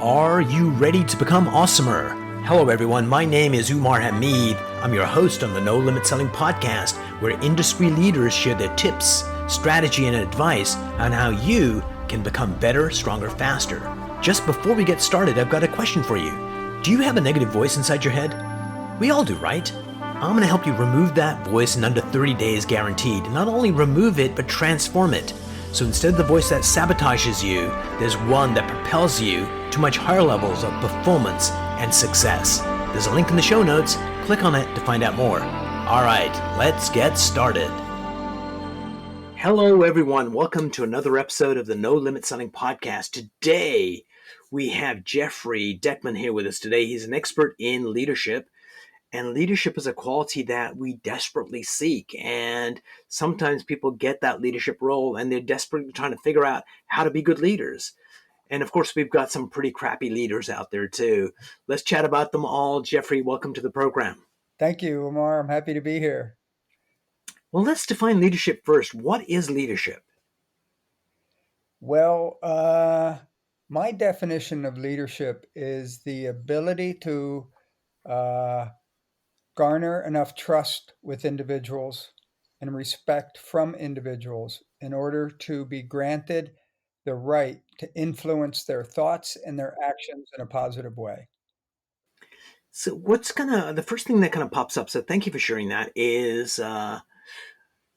Are you ready to become awesomer? Hello, everyone. My name is Umar. I'm your host on the No Limit Selling podcast, where industry leaders share their tips, strategy, and advice on how you can become better, stronger, faster. Just before we get started, I've got a question for you. Do you have a negative voice inside your head? We all do, right? I'm going to help you remove that voice in under 30 days guaranteed. Not only remove it, but transform it. So instead of the voice that sabotages you, there's one that propels you to much higher levels of performance and success. There's a link in the show notes. Click on it to find out more. All right, let's get started. Hello, everyone. Welcome to another episode of the No Limit Selling podcast. Today, we have Jeffrey Deckman here with us today. He's an expert in leadership. And leadership is a quality that we desperately seek. And sometimes people get that leadership role and they're desperately trying to figure out how to be good leaders. And of course, we've got some pretty crappy leaders out there too. Let's chat about them all. Jeffrey, welcome to the program. Thank you, Umar. I'm happy to be here. Well, let's define leadership first. What is leadership? Well, my definition of leadership is the ability to garner enough trust with individuals and respect from individuals in order to be granted the right to influence their thoughts and their actions in a positive way. So the first thing that kind of pops up, so thank you for sharing that, is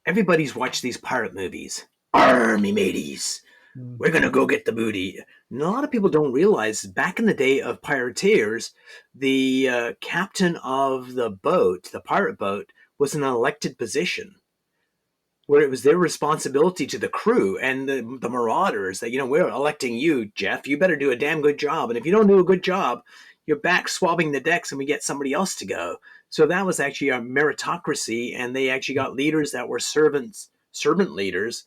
everybody's watched these pirate movies. Army mateys. We're going to go get the booty. And a lot of people don't realize back in the day of pirateers, the captain of the boat, the pirate boat, was an elected position where it was their responsibility to the crew and the marauders that, we're electing you, Jeff. You better do a damn good job. And if you don't do a good job, you're back swabbing the decks and we get somebody else to go. So that was actually a meritocracy, and they actually got leaders that were servant leaders.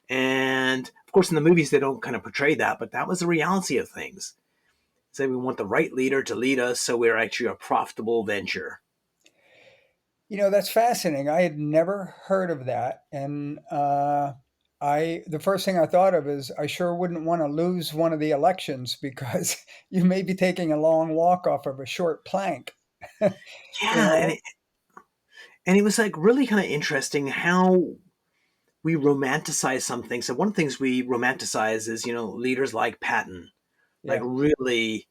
And of course, in the movies, they don't kind of portray that, but that was the reality of things. So we want the right leader to lead us so we're actually a profitable venture. That's fascinating. I had never heard of that. And the first thing I thought of is I sure wouldn't want to lose one of the elections because you may be taking a long walk off of a short plank. Yeah. And it was like really kind of interesting how we romanticize something. So one of the things we romanticize is, leaders like Patton, like really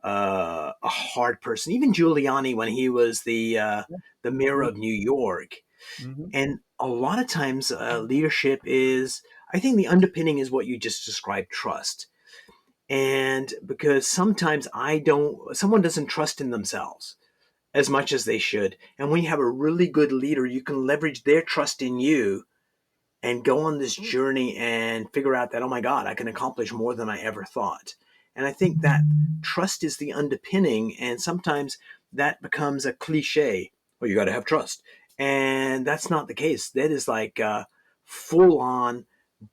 a hard person. Even Giuliani, when he was the mayor of New York. Mm-hmm. And a lot of times leadership is, I think the underpinning is what you just described, trust. And because sometimes someone doesn't trust in themselves as much as they should. And when you have a really good leader, you can leverage their trust in you and go on this journey and figure out that, oh my God, I can accomplish more than I ever thought. And I think that trust is the underpinning, and sometimes that becomes a cliche. Well, you got to have trust. And that's not the case. That is like full on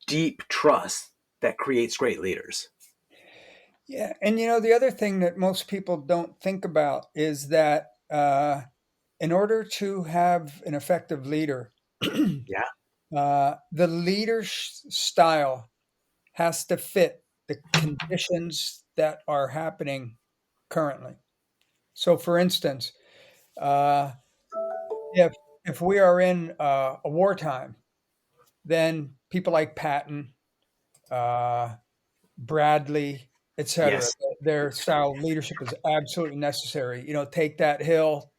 deep trust that creates great leaders. Yeah. And, the other thing that most people don't think about is that in order to have an effective leader, the leader style has to fit the conditions that are happening currently. So, for instance, if we are in a wartime, then people like Patton, Bradley, etc., their style of leadership is absolutely necessary. Take that hill,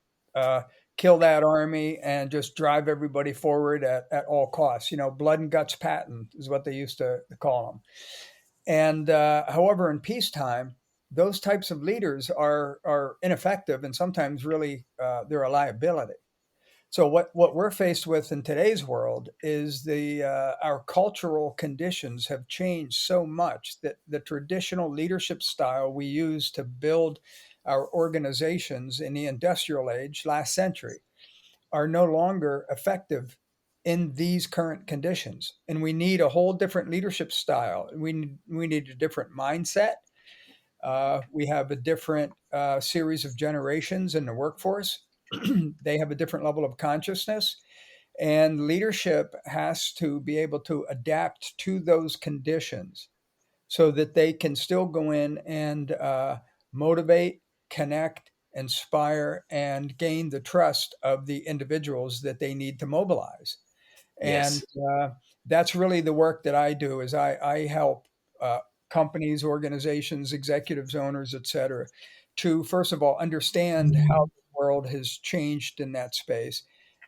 kill that army, and just drive everybody forward at all costs. Blood and guts Patton is what they used to call them. And however, in peacetime, those types of leaders are ineffective and sometimes really they're a liability. So what we're faced with in today's world is our cultural conditions have changed so much that the traditional leadership style we used to build our organizations in the industrial age last century are no longer effective in these current conditions. And we need a whole different leadership style. We need a different mindset. We have a different series of generations in the workforce. They have a different level of consciousness, and leadership has to be able to adapt to those conditions so that they can still go in and motivate, connect, inspire, and gain the trust of the individuals that they need to mobilize. And Yes. that's really the work that I do is I help uh, companies, organizations, executives, owners, et cetera, to first of all understand how the world has changed in that space,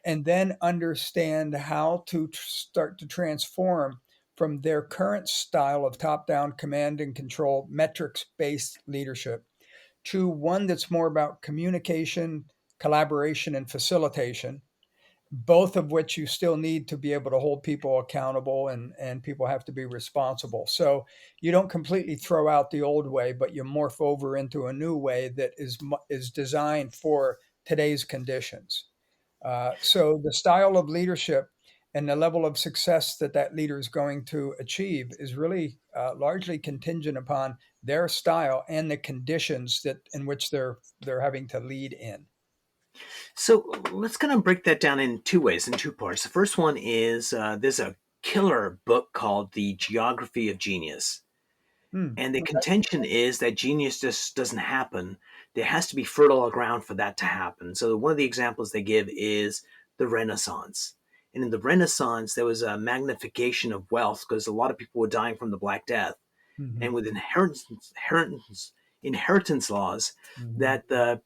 and then understand how to start to transform from their current style of top-down command and control metrics-based leadership to one that's more about communication, collaboration, and facilitation, both of which you still need to be able to hold people accountable, and people have to be responsible. So you don't completely throw out the old way, but you morph over into a new way that is designed for today's conditions. So the style of leadership and the level of success that that leader is going to achieve is really largely contingent upon their style and the conditions that in which they're having to lead in. So let's kind of break that down in two ways, in two parts. The first one is there's a killer book called The Geography of Genius. Hmm. And the Okay. contention is that genius just doesn't happen. There has to be fertile ground for that to happen. So one of the examples they give is the Renaissance. And in the Renaissance, there was a magnification of wealth because a lot of people were dying from the Black Death. Hmm. And with inheritance laws, Hmm. that the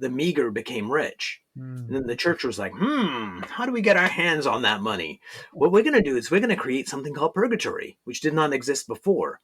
meager became rich. And Hmm. then the church was like, how do we get our hands on that money? What we're going to do is we're going to create something called purgatory, which did not exist before.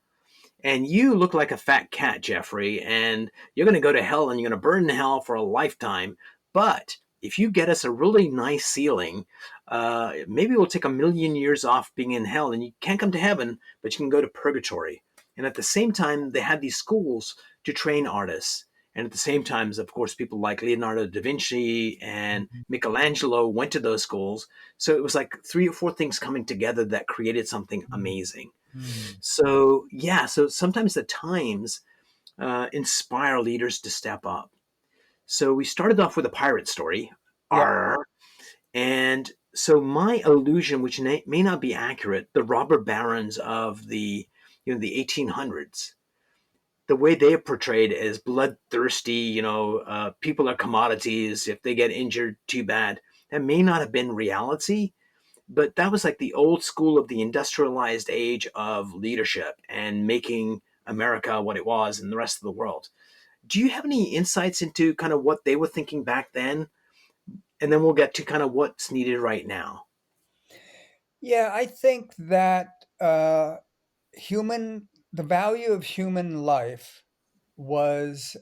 And you look like a fat cat, Jeffrey, and you're going to go to hell and you're going to burn in hell for a lifetime. But if you get us a really nice ceiling, maybe we'll take 1,000,000 years off being in hell and you can't come to heaven, but you can go to purgatory. And at the same time, they had these schools to train artists. And at the same time, of course, people like Leonardo da Vinci and Mhm. Michelangelo went to those schools. So it was like three or four things coming together that created something Mhm. amazing. Mhm. So yeah, so sometimes the times inspire leaders to step up. So we started off with a pirate story, Yep. Arr, and so my illusion, which may not be accurate, the robber barons of the 1800s, the way they are portrayed as bloodthirsty, people are commodities. If they get injured, too bad. That may not have been reality, but that was like the old school of the industrialized age of leadership and making America what it was and the rest of the world. Do you have any insights into kind of what they were thinking back then? And then we'll get to kind of what's needed right now. Yeah, I think that the value of was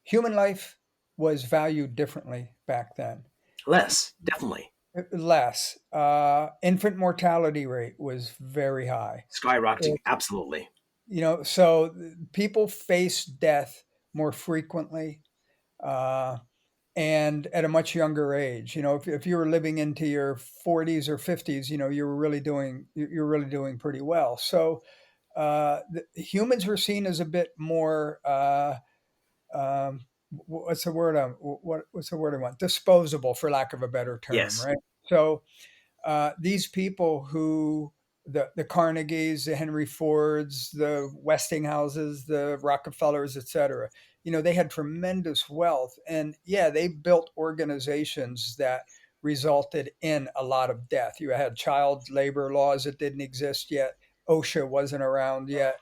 human life was valued differently back then. Less, definitely. Less. Infant mortality rate was very high. Skyrocketing, It, absolutely. so people face death more frequently. Uh, and at a much younger age. If you were living into your 40s or 50s, you're really doing pretty well. So humans were seen as a bit more what's the word what's the word I want, disposable, for lack of a better term, Yes. right? So these people who the Carnegies, the Henry Fords, the Westinghouses, the Rockefellers, etc. They had tremendous wealth, and yeah, they built organizations that resulted in a lot of death. You had child labor laws that didn't exist yet. OSHA wasn't around yet.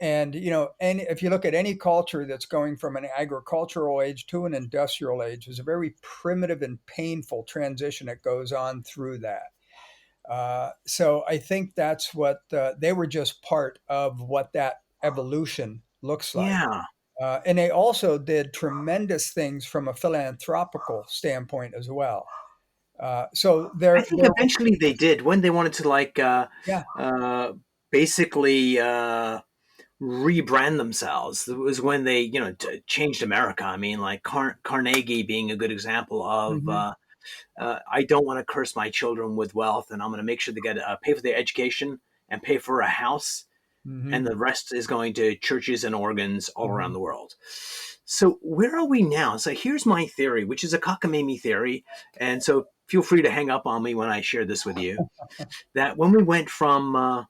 And and if you look at any culture that's going from an agricultural age to an industrial age, there's a very primitive and painful transition that goes on through that. So I think that's what they were just part of what that evolution looks like. Yeah. And they also did tremendous things from a philanthropical standpoint as well. So I there, think there, eventually they did when they wanted to like yeah. uh, basically rebrand themselves. It was when they, changed America. I mean, like Carnegie being a good example of Hmm. I don't want to curse my children with wealth, and I'm going to make sure they get pay for their education and pay for a house, and Hmm. the rest is going to churches and organs all around Hmm. the world. So where are we now? So here's my theory, which is a cockamamie theory, and so feel free to hang up on me when I share this with you. That when we went from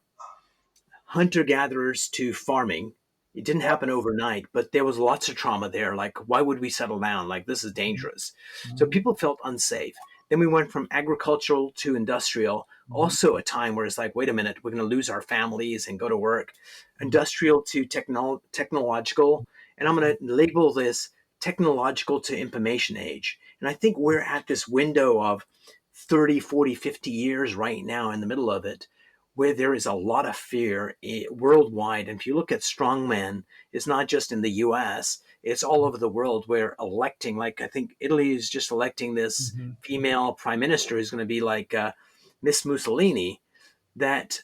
hunter-gatherers to farming. It didn't Yeah. happen overnight, but there was lots of trauma there. Like, why would we settle down? Like, this is dangerous. So Mhm. people felt unsafe. Then we went from agricultural to industrial, Mhm. also a time where it's like, wait a minute, we're going to lose our families and go to work. Mhm. Industrial to technological. And I'm going to label this technological to information age. And I think we're at this window of 30, 40, 50 years right now in the middle of it, where there is a lot of fear worldwide. And if you look at strongmen, it's not just in the US, it's all over the world where electing, like I think Italy is just electing this Mhm. female prime minister who's going to be like Miss Mussolini, that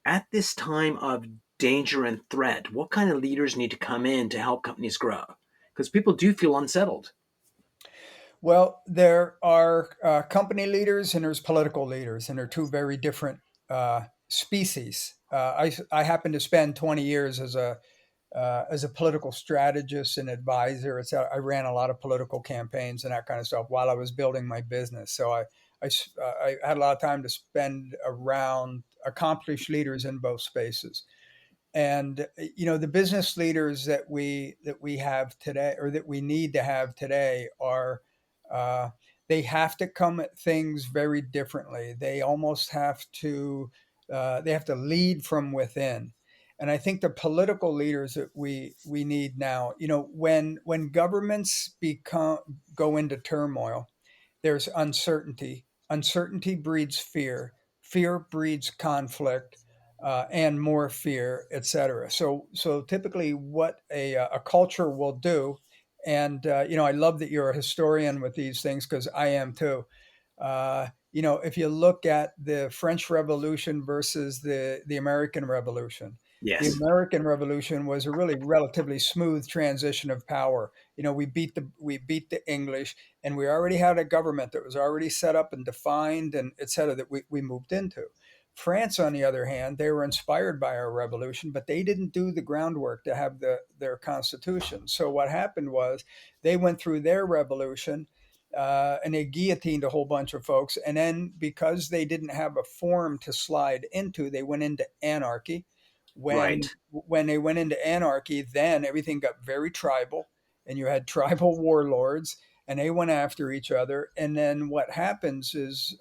at this time of danger and threat, what kind of leaders need to come in to help companies grow? Because people do feel unsettled. Well, there are company leaders and there's political leaders, and they're two very different species. I happen to spend 20 years as a political strategist and advisor. I ran a lot of political campaigns and that kind of stuff while I was building my business. So I had a lot of time to spend around accomplished leaders in both spaces. And the business leaders that we have today, or that we need to have today, are uh, they have to come at things very differently. They have to lead from within. And I think the political leaders that we need now, when governments go into turmoil, there's uncertainty. Uncertainty breeds fear. Fear breeds conflict, and more fear, etc. So typically, what a culture will do, and I love that you're a historian with these things, because I am too. If you look at the French Revolution versus the American Revolution, the Yes. American Revolution was a really relatively smooth transition of power. We beat the English, and we already had a government that was already set up and defined, and et cetera, that we moved into. France, on the other hand, they were inspired by our revolution, but they didn't do the groundwork to have their constitution. So what happened was they went through their revolution, and they guillotined a whole bunch of folks. And then, because they didn't have a form to slide into, they went into anarchy. When Right. when they went into anarchy, then everything got very tribal, and you had tribal warlords, and they went after each other. And then what happens is,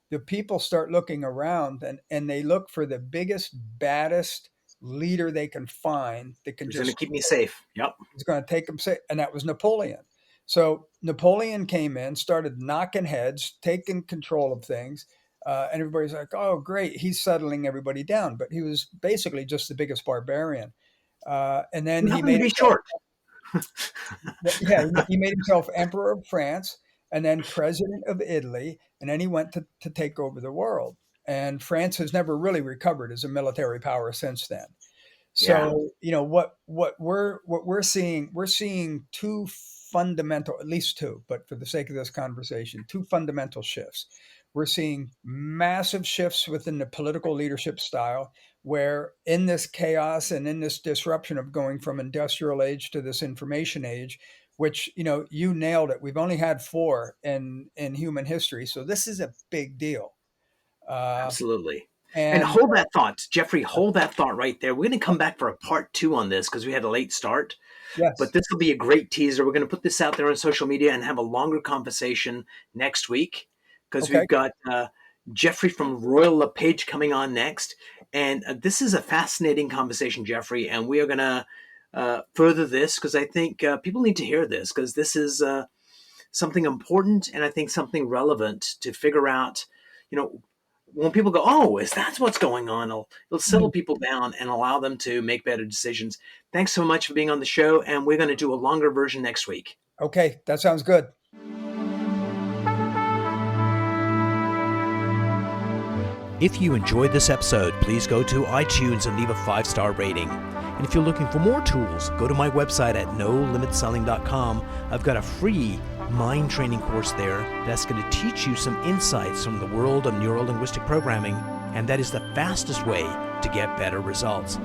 the people start looking around, and they look for the biggest, baddest leader they can find that can Who's going to just keep me safe? Yep. is going to take them, and that was Napoleon. So Napoleon came in, started knocking heads, taking control of things, and everybody's like, "Oh, great, he's settling everybody down." But he was basically just the biggest barbarian. And then Who he happened to made be himself, short? yeah, he made himself emperor of France, and then president of Italy, and then he went to take over the world. And France has never really recovered as a military power since then. Yeah. So, we're seeing two fundamental, at least two, but for the sake of this conversation, two fundamental shifts. We're seeing massive shifts within the political leadership style, where in this chaos and in this disruption of going from industrial age to this information age, which, you nailed it. We've only had four in human history, so this is a big deal. Uh, Absolutely. And and hold that thought, Jeffrey, hold that thought right there. We're going to come back for a part two on this because we had a late start, but Yes, this will be a great teaser. We're going to put this out there on social media and have a longer conversation next week because okay. we've got Jeffrey from Royal LePage coming on next. And this is a fascinating conversation, Jeffrey, and we are going to further this because I think people need to hear this because this is something important and I think something relevant to figure out, you know, when people go, oh, is that what's going on? It'll settle people down and allow them to make better decisions. Thanks so much for being on the show, and we're going to do a longer version next week. Okay, that sounds good. If you enjoyed this episode, please go to iTunes and leave a 5-star rating. And if you're looking for more tools, go to my website at nolimitselling.com. I've got a free mind training course there that's going to teach you some insights from the world of neuro-linguistic programming, and that is the fastest way to get better results.